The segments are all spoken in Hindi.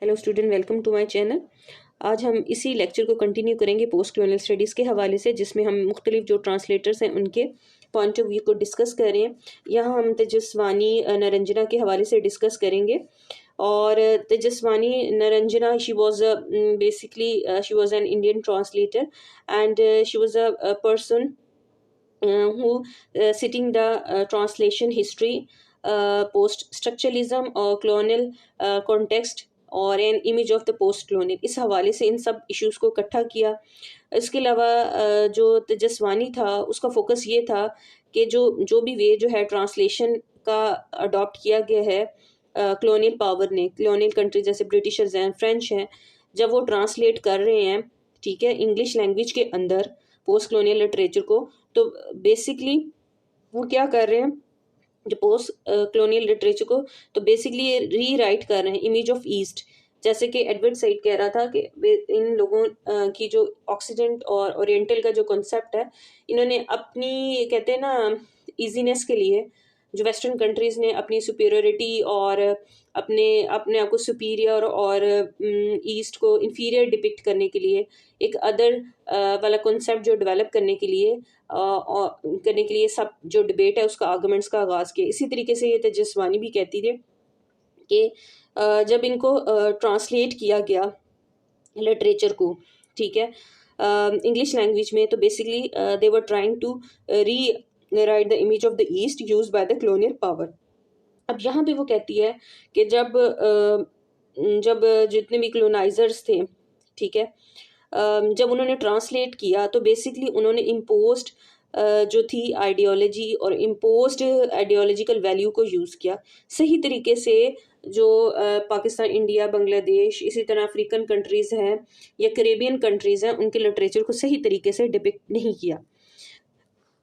Hello student, welcome to my channel. आज हम इसी लेक्चर को कंटिन्यू करेंगे पोस्ट कॉलोनियल स्टडीज़ के हवाले से, जिसमें हम मुख्तलिफ जो ट्रांसलेटर्स हैं उनके पॉइंट ऑफ व्यू को डिस्कस कर रहे हैं। यहाँ हम तेजस्वानी नरंजना के हवाले से डिस्कस करेंगे। और Tejaswini Niranjana, she was basically she was an Indian translator and she was a person who sitting the translation history, post structuralism और colonial context और an image of the post colonial, इस हवाले से इन सब इश्यूज़ को इकट्ठा किया। इसके अलावा जो तेजस्वानी था उसका फोकस ये था कि जो भी वे जो है ट्रांसलेशन का अडॉप्ट किया गया है colonial पावर ने, colonial कंट्री जैसे ब्रिटिशर्स हैं, फ्रेंच हैं, जब वो ट्रांसलेट कर रहे हैं, ठीक है, इंग्लिश लैंग्वेज के अंदर पोस्ट colonial लिटरेचर को, तो बेसिकली वो क्या कर रहे हैं, जो पोस्ट colonial लिटरेचर को तो बेसिकली ये री राइट कर रहे हैं इमेज ऑफ ईस्ट। जैसे कि एडवर्ड साइड कह रहा था कि इन लोगों की जो ऑक्सीडेंट और ओरिएंटल का जो कॉन्सेप्ट है, इन्होंने अपनी, कहते हैं ना, इजीनेस के लिए, जो वेस्टर्न कंट्रीज़ ने अपनी सुपीरियरिटी और अपने अपने आप को सुपीरियर और ईस्ट को इंफीरियर डिपिक्ट करने के लिए एक अदर वाला कॉन्सेप्ट जो डेवलप करने के लिए सब जो डिबेट है उसका आर्गुमेंट्स का आगाज़ किया। इसी तरीके से ये तेजस्वानी भी कहती थी कि जब इनको ट्रांसलेट किया गया लिटरेचर को, ठीक है, इंग्लिश लैंग्वेज में, तो basically they were trying to rewrite the image of the east use by the colonial power. अब यहाँ पे वो कहती है कि जब जितने भी colonizers थे, ठीक है, जब उन्होंने ट्रांसलेट किया तो बेसिकली उन्होंने इम्पोज्ड जो थी आइडियोलॉजी और इम्पोज्ड आइडियोलॉजिकल वैल्यू को यूज़ किया। सही तरीके से जो पाकिस्तान, इंडिया, बांग्लादेश, इसी तरह अफ्रीकन कंट्रीज़ हैं या करेबियन कंट्रीज़ हैं, उनके लिटरेचर को सही तरीके से डिपिक्ट नहीं किया।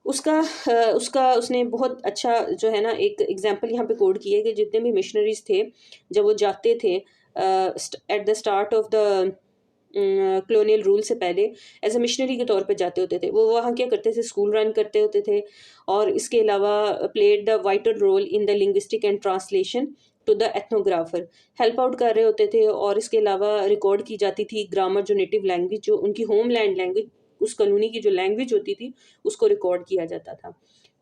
उसका उसने बहुत अच्छा जो है ना एक एग्जांपल यहाँ पे कोड की है कि जितने भी मिशनरीज थे, जब वो जाते थे at the start of the colonial rule से पहले एज अ मिशनरी के तौर पे जाते होते थे, वो वहाँ क्या करते थे, स्कूल रन करते होते थे, और इसके अलावा played the vital role in the linguistic and translation to the ethnographer, help out कर रहे होते थे। और इसके अलावा रिकॉर्ड की जाती थी ग्रामर, जो नेटिव लैंग्वेज, जो उनकी होमलैंड लैंग्वेज, उस कॉलोनी की जो लैंग्वेज होती थी, उसको रिकॉर्ड किया जाता था।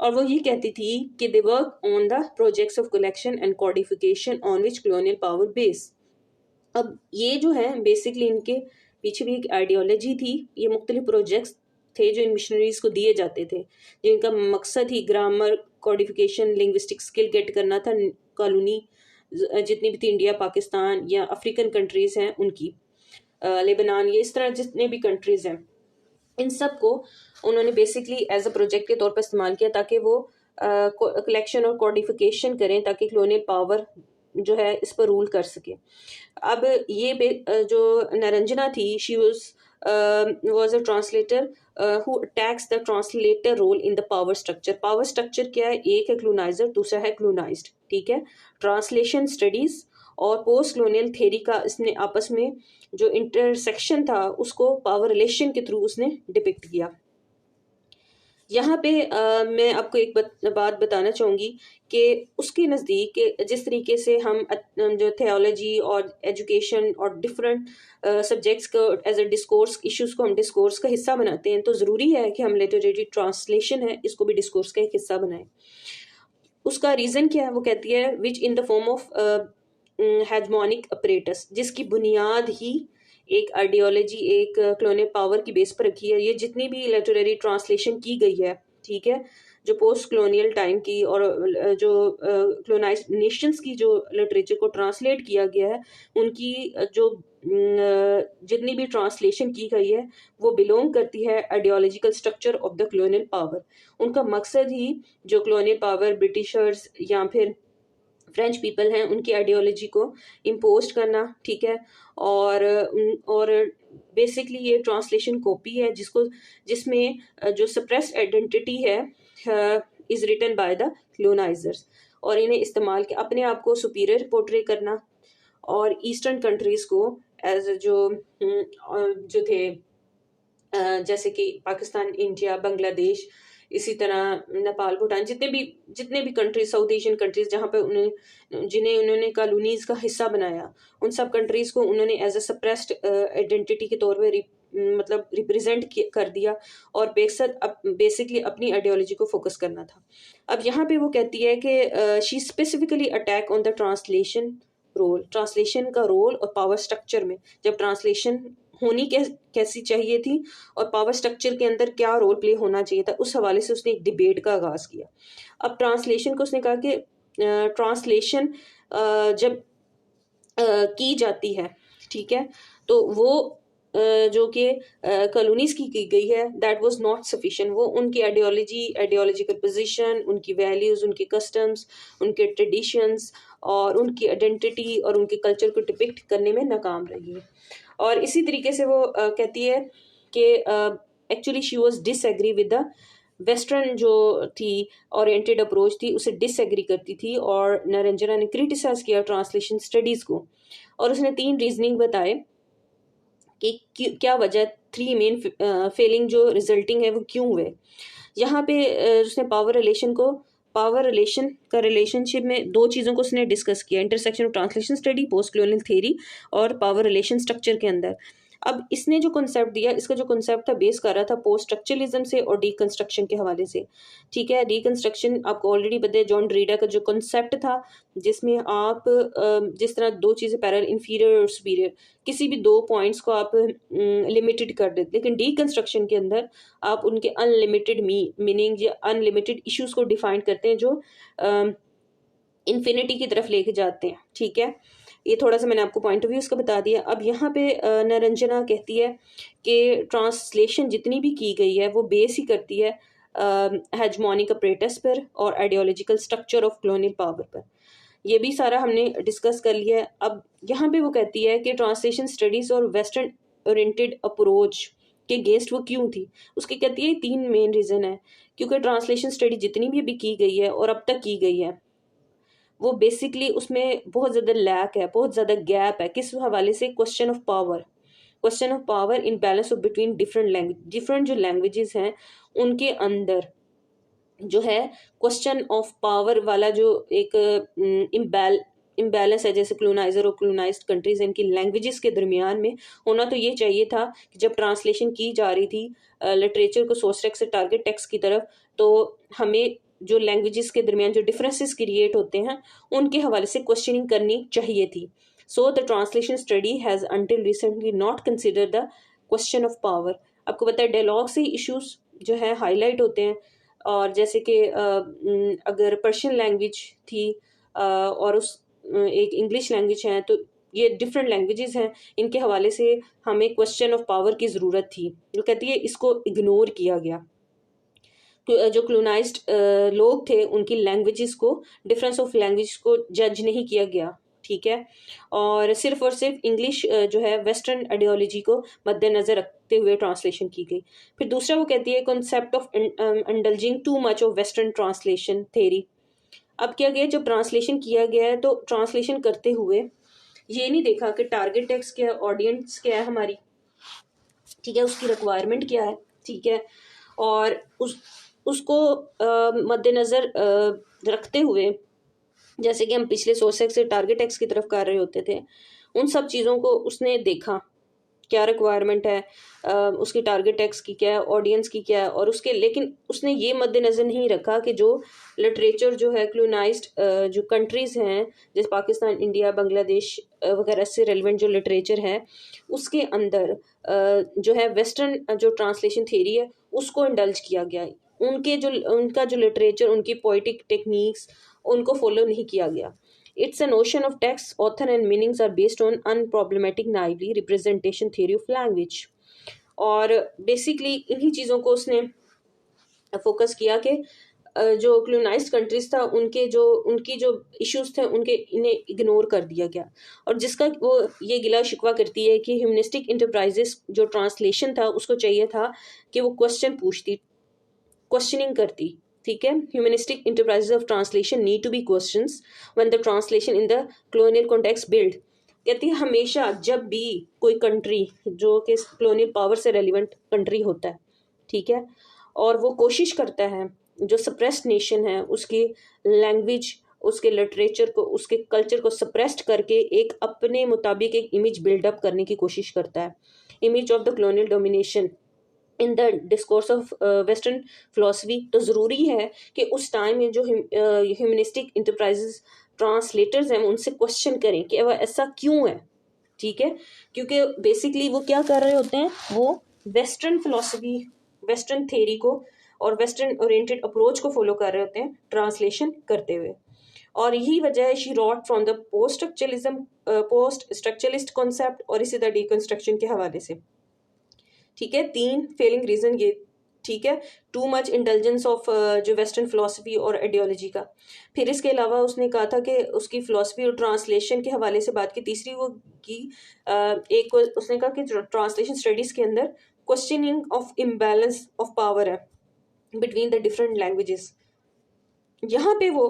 और वो ये कहती थी कि they work on the projects of collection and codification on which colonial power base. अब ये जो है बेसिकली इनके पीछे भी एक आइडियोलॉजी थी, ये मुख्तलिफ प्रोजेक्ट्स थे जो इन मिशनरीज को दिए जाते थे, जिनका मकसद ही grammar, codification, linguistic skill get करना था। कॉलोनी जितनी भी थी, इंडिया, पाकिस्तान या अफ्रीकन कंट्रीज़ हैं उनकी, लेबनान, ये इस तरह जितने भी कंट्रीज़ हैं, इन सब को उन्होंने बेसिकली एज अ प्रोजेक्ट के तौर पर इस्तेमाल किया ताकि वो कलेक्शन और कोडिफिकेशन करें, ताकि colonial पावर जो है इस पर रूल कर सके। अब ये जो नरंजना थी, she was a translator who attacks the translator role in the power structure. Power structure क्या है? एक है colonizer, दूसरा है colonized, ठीक है। ट्रांसलेशन स्टडीज और पोस्ट colonial थेरी का इसने आपस में जो इंटरसेक्शन था उसको पावर रिलेशन के थ्रू उसने डिपिक्ट किया। यहाँ पे मैं आपको एक बात बताना चाहूँगी कि उसके नज़दीक जिस तरीके से हम जो थियोलॉजी और एजुकेशन और डिफरेंट सब्जेक्ट्स को एज अ डिस्कोर्स इश्यूज़ को हम डिस्कोर्स का हिस्सा बनाते हैं, तो ज़रूरी है कि हम लिटरेरी ट्रांसलेशन है इसको भी डिस्कोर्स का एक हिस्सा बनाएं। उसका रीज़न क्या है? वो कहती है which in the form of hegemonic apparatus, जिसकी बुनियाद ही एक आइडियोलॉजी, एक colonial पावर की बेस पर रखी है। ये जितनी भी लिटरेरी ट्रांसलेशन की गई है, ठीक है, जो पोस्ट colonial टाइम की और जो colonized नेशंस की जो लिटरेचर को ट्रांसलेट किया गया है, उनकी जो जितनी भी ट्रांसलेशन की गई है वो बिलोंग करती है ideological structure of the colonial power. उनका मकसद ही जो colonial पावर, ब्रिटिशर्स या फिर फ्रेंच पीपल हैं, उनकी आइडियोलॉजी को इम्पोज करना, ठीक है। और बेसिकली ये ट्रांसलेशन कॉपी है जिसमें जो सप्रेस्ड आइडेंटिटी है is written by the colonizers, और इन्हें इस्तेमाल के अपने आप को सुपीरियर पोर्ट्रे करना, और ईस्टर्न कंट्रीज को एज जो थे जैसे कि पाकिस्तान, इंडिया, बांग्लादेश, इसी तरह नेपाल, भूटान, जितने भी कंट्रीज, साउथ एशियन कंट्रीज जहाँ पे जिन्हें उन्होंने कॉलोनीज का हिस्सा बनाया, उन सब कंट्रीज को उन्होंने एज अ सप्रेस्ड आइडेंटिटी के तौर पे मतलब रिप्रेजेंट कर दिया, और बेसिकली अपनी आइडियोलॉजी को फोकस करना था। अब यहाँ पे वो कहती है कि she specifically attack on the translation role, translation का रोल और पावर स्ट्रक्चर में, जब ट्रांसलेशन होनी कैसी चाहिए थी और पावर स्ट्रक्चर के अंदर क्या रोल प्ले होना चाहिए था, उस हवाले से उसने एक डिबेट का आगाज किया। अब ट्रांसलेशन को उसने कहा कि ट्रांसलेशन जब की जाती है, ठीक है, तो वो जो कि कॉलोनीज की गई है, दैट वाज नॉट सफिशिएंट। वो उनकी आइडियोलॉजिकल पोजीशन, उनकी वैल्यूज, उनके कस्टम्स, उनके ट्रेडिशंस और उनकी आइडेंटिटी और उनके कल्चर को डिपिक्ट करने में नाकाम रही है। और इसी तरीके से वो कहती है कि actually she was disagree with the western जो थी ओरिएंटेड अप्रोच थी, उसे डिसएग्री करती थी। और निरंजना ने क्रिटिसाइज किया ट्रांसलेशन स्टडीज को, और उसने 3 रीजनिंग बताए कि क्या वजह, 3 मेन फेलिंग जो रिजल्टिंग है वो क्यों हुए। यहाँ पे उसने पावर रिलेशन का रिलेशनशिप में 2 चीज़ों को उसने डिस्कस किया, intersection of translation study, post colonial theory और पावर रिलेशन स्ट्रक्चर के अंदर। अब इसने जो कॉन्सेप्ट दिया, इसका जो कॉन्सेप्ट था बेस कर रहा था पोस्ट स्ट्रक्चरलिज्म से और डीकंस्ट्रक्शन के हवाले से, ठीक है। डीकंस्ट्रक्शन आपको ऑलरेडी पता है, जॉन ड्रीडा का जो कॉन्सेप्ट था, जिसमें आप जिस तरह 2 चीज़ें पैरेलल, इंफीरियर और सुपीरियर, किसी भी 2 पॉइंट्स को आप लिमिटेड कर देते, लेकिन डीकंस्ट्रक्शन के अंदर आप उनके अनलिमिटेड मीनिंग या अनलिमिटेड इश्यूज को डिफाइन करते हैं, जो इन्फिनिटी की तरफ लेके जाते हैं, ठीक है। ये थोड़ा सा मैंने आपको पॉइंट ऑफ व्यू इसका बता दिया। अब यहाँ पे निरंजना कहती है कि ट्रांसलेशन जितनी भी की गई है वो बेस ही करती है हेजमोनिक अपरेटस पर और ideological structure of colonial power पर। ये भी सारा हमने डिस्कस कर लिया है। अब यहाँ पे वो कहती है कि ट्रांसलेशन स्टडीज और वेस्टर्न ओरिएंटेड अप्रोच के अगेंस्ट वो क्यों थी। उसकी कहती है 3 मेन रीज़न है, क्योंकि ट्रांसलेशन स्टडी जितनी भी की गई है और अब तक की गई है, वो बेसिकली उसमें बहुत ज़्यादा लैक है, बहुत ज़्यादा गैप है। किस हवाले से? Question of power in balance of between different जो लैंग्वेजेस हैं उनके अंदर जो है क्वेश्चन ऑफ पावर वाला जो एक इम्बैलेंस है, जैसे क्लोनाइजर और क्लोनाइज्ड कंट्रीज इनकी लैंग्वेजेस के दरमियान में होना तो ये चाहिए था कि जब ट्रांसलेशन की जा रही थी लिटरेचर को सोर्स टेक्स्ट से टारगेट टेक्स्ट की तरफ, तो हमें जो लैंग्वेजेस के दरमियान जो डिफरेंसेस क्रिएट होते हैं उनके हवाले से क्वेश्चनिंग करनी चाहिए थी। So the translation study has until recently not consider the question of power. आपको पता है डायलॉग से इश्यूज जो है हाईलाइट होते हैं, और जैसे कि अगर पर्शियन लैंग्वेज थी और उस एक इंग्लिश लैंग्वेज है, तो ये डिफरेंट लैंग्वेजेस हैं, इनके हवाले से हमें क्वेश्चन ऑफ पावर की ज़रूरत थी। जो कहती है इसको इग्नोर किया गया। जो क्लोनाइज्ड लोग थे उनकी लैंग्वेजेस को, डिफरेंस ऑफ लैंग्वेज को जज नहीं किया गया, ठीक है। और सिर्फ इंग्लिश जो है वेस्टर्न आइडियोलॉजी को मद्देनजर रखते हुए ट्रांसलेशन की गई। फिर दूसरा वो कहती है concept of indulging too much of western translation theory. अब क्या गया, जब ट्रांसलेशन किया गया है तो ट्रांसलेशन करते हुए ये नहीं देखा कि टारगेट टेक्स्ट क्या है, ऑडियंस क्या है हमारी, ठीक है, उसकी रिक्वायरमेंट क्या है, ठीक है, और उसको मद्देनज़र रखते हुए, जैसे कि हम पिछले सोर्स से टारगेट टेक्स्ट की तरफ कर रहे होते थे, उन सब चीज़ों को उसने देखा, क्या रिक्वायरमेंट है उसकी टारगेट टेक्स्ट की, क्या है ऑडियंस की, क्या है, और उसके, लेकिन उसने ये मद्देनज़र नहीं रखा कि जो लिटरेचर जो है क्लोनाइज्ड जो कंट्रीज़ हैं जैसे पाकिस्तान, इंडिया, बांग्लादेश वगैरह से रेलिवेंट जो लिटरेचर है उसके अंदर जो है वेस्टर्न जो ट्रांसलेशन थ्योरी है उसको इंडल्ज किया गया है। उनका जो लिटरेचर, उनकी पोइटिक टेक्निक्स, उनको फॉलो नहीं किया गया। It's a notion of text, author and meanings are based on unproblematic naively representation theory of language। और बेसिकली इन्हीं चीज़ों को उसने फोकस किया कि जो क्लोनाइज्ड कंट्रीज था उनकी जो इश्यूज थे इन्हें इग्नोर कर दिया गया, और जिसका वो ये गिला शिकवा करती है कि ह्यूमनिस्टिक इंटरप्राइजेस जो ट्रांसलेशन था उसको चाहिए था कि वो क्वेश्चनिंग करती, ठीक है। Humanistic enterprises of translation need to be questions when the translation in the colonial context build. कहती है हमेशा जब भी कोई कंट्री जो कि कॉलोनियल पावर से रेलिवेंट कंट्री होता है, ठीक है, और वो कोशिश करता है जो सप्रेस्ड नेशन है उसकी लैंग्वेज, उसके लिटरेचर को, उसके कल्चर को सप्रेस्ड करके एक अपने मुताबिक एक इमेज बिल्डअप करने की कोशिश करता है, image of the colonial domination in the discourse of western philosophy. तो ज़रूरी है कि उस टाइम में जो ह्यूमनिस्टिक इंटरप्राइजेस ट्रांसलेटर्स हैं उनसे क्वेश्चन करें कि वह ऐसा क्यों है, ठीक है, क्योंकि बेसिकली वो क्या कर रहे होते हैं, वो वेस्टर्न फिलोसफी, वेस्टर्न थेरी को और वेस्टर्न ओरिएंटेड अप्रोच को फॉलो कर रहे होते हैं ट्रांसलेशन करते हुए। और यही वजह है she wrote from the post structuralist concept और इसी तरह डिकंस्ट्रक्शन के हवाले से, ठीक है। 3 फेलिंग रीजन ये, ठीक है, टू मच इंटेलिजेंस ऑफ जो वेस्टर्न फिलोसफी और आइडियोलॉजी का। फिर इसके अलावा उसने कहा था कि उसकी फिलोसफी और ट्रांसलेशन के हवाले से बात की। तीसरी वो की एक उसने कहा कि ट्रांसलेशन स्टडीज के अंदर questioning of imbalance of power है बिटवीन द डिफरेंट लैंग्वेजेस। यहाँ पे वो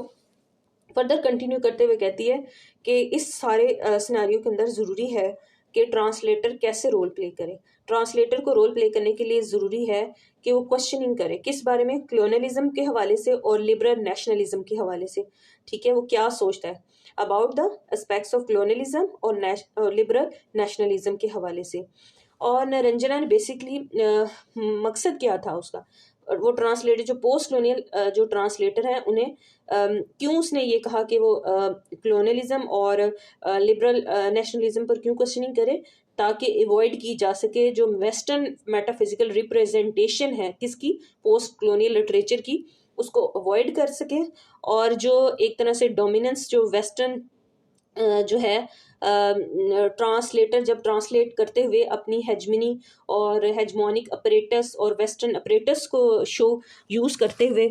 फर्दर कंटिन्यू करते हुए कहती है कि इस सारे सिनारियों के अंदर ज़रूरी है कि ट्रांसलेटर कैसे रोल प्ले करे। ट्रांसलेटर को रोल प्ले करने के लिए ज़रूरी है कि वो क्वेश्चनिंग करे, किस बारे में, क्लोनलिज्म के हवाले से और लिबरल नेशनलिज्म के हवाले से, ठीक है, वो क्या सोचता है अबाउट द एस्पेक्ट्स ऑफ क्लोनलिज्म और लिबरल नेशनलिज्म के हवाले से। और निरंजना ने बेसिकली मकसद क्या था उसका, और वो ट्रांसलेटर जो पोस्ट क्लोनियल जो ट्रांसलेटर हैं उन्हें क्यों उसने ये कहा कि वो क्लोनलिज्म और लिबरल नेशनलिज्म पर क्यों क्वेश्चनिंग करे, ताकि अवॉइड की जा सके जो वेस्टर्न मेटाफिजिकल रिप्रेजेंटेशन है किसकी, पोस्ट क्लोनियल लिटरेचर की, उसको अवॉइड कर सके। और जो एक तरह से डोमिनेंस जो वेस्टर्न जो है ट्रांसलेटर जब ट्रांसलेट करते हुए अपनी हेजमनी और हेजमोनिक अपरेटस और वेस्टर्न अपरेटस को शो यूज़ करते हुए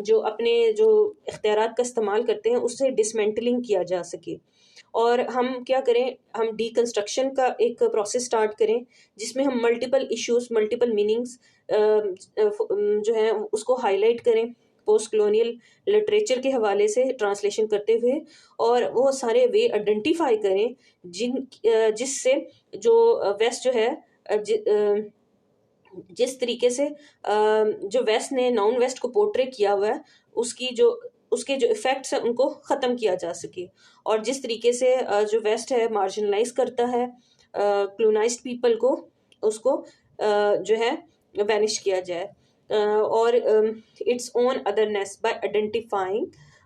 जो अपने जो इख्तियारात का इस्तेमाल करते हैं उससे डिसमेंटलिंग किया जा सके। और हम क्या करें, हम डीकंस्ट्रक्शन का एक प्रोसेस स्टार्ट करें जिसमें हम मल्टीपल इश्यूज, मल्टीपल मीनिंग्स जो है उसको हाईलाइट करें पोस्ट कॉलोनियल लिटरेचर के हवाले से ट्रांसलेशन करते हुए, और वो सारे वे आइडेंटिफाई करें जिससे जो वेस्ट जो है जिस तरीके से जो वेस्ट ने नॉन वेस्ट को पोर्ट्रे किया हुआ है उसके जो इफ़ेक्ट्स हैं उनको ख़त्म किया जा सके, और जिस तरीके से जो वेस्ट है मार्जिनलाइज करता है क्लोनाइज्ड पीपल को, उसको जो है वैनिश किया जाए, और its own otherness bye identifying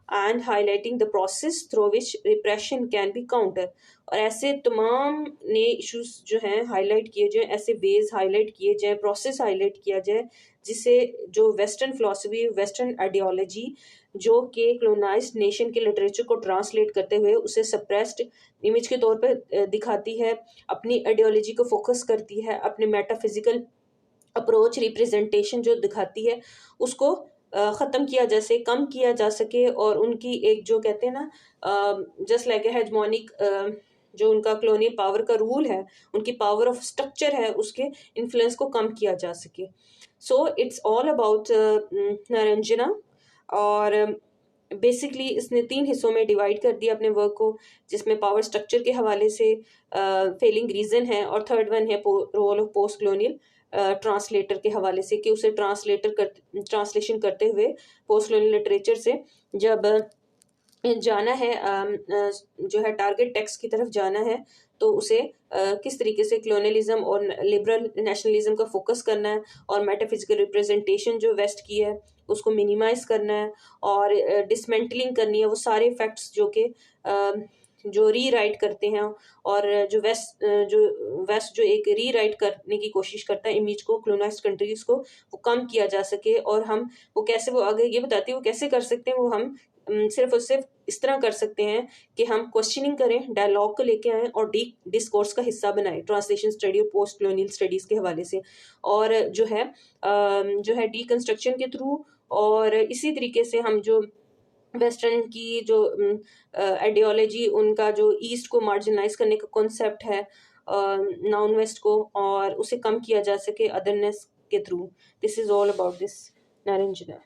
and highlighting the process through which repression can be counter. और ऐसे तमाम नए इश्यूज जो हैं हाईलाइट किए जाए, ऐसे वेज हाईलाइट किए जाए, प्रोसेस हाईलाइट किया जाए जिससे जो वेस्टर्न फिलोसफी, वेस्टर्न आइडियोलॉजी जो कि क्लोनाइज्ड नेशन के लिटरेचर को ट्रांसलेट करते हुए उसे सप्रेस्ड इमेज के तौर पर दिखाती है, अपनी आइडियोलॉजी को फोकस करती है, अपने मेटाफिजिकल अप्रोच रिप्रेजेंटेशन जो दिखाती है उसको ख़त्म किया जा सके, कम किया जा सके, और उनकी एक जो कहते हैं ना जस्ट लाइक हेजमोनिक जो उनका कॉलोनियल पावर का रूल है, उनकी पावर ऑफ स्ट्रक्चर है, उसके इन्फ्लुएंस को कम किया जा सके। So it's all about Niranjana, और बेसिकली इसने 3 हिस्सों में डिवाइड कर दिया अपने वर्क को, जिसमें पावर स्ट्रक्चर के हवाले से फेलिंग रीज़न है, और थर्ड वन है role of post colonial translator के हवाले से कि उसे ट्रांसलेशन करते हुए पोस्ट कॉलोनियल लिटरेचर से जब जाना है जो है टारगेट टेक्स्ट की तरफ जाना है, तो उसे किस तरीके से क्लोनलिज्म और लिबरल नेशनलिज्म का फोकस करना है, और मेटाफिजिकल रिप्रेजेंटेशन जो वेस्ट की है उसको मिनिमाइज करना है, और डिसमेंटलिंग करनी है वो सारे फैक्ट्स जो कि जो रीराइट करते हैं, और जो वेस्ट जो एक रीराइट करने की कोशिश करता है इमेज को, क्लोनाइज्ड कंट्रीज को, वो कम किया जा सके। और हम वो कैसे, वो आगे ये बताते हैं वो कैसे कर सकते हैं, वो हम सिर्फ और सिर्फ इस तरह कर सकते हैं कि हम क्वेश्चनिंग करें, डायलॉग को लेके आएँ और डिस्कोर्स का हिस्सा बनाएं ट्रांसलेशन स्टडी और पोस्ट कॉलोनियल स्टडीज़ के हवाले से, और जो है डीकंस्ट्रक्शन के थ्रू, और इसी तरीके से हम जो वेस्टर्न की जो आइडियोलॉजी, उनका जो ईस्ट को मार्जिनलाइज करने का कॉन्सेप्ट है नॉन वेस्ट को, और उसे कम किया जा सके अदरनेस के through. This is all about this, नारंजना।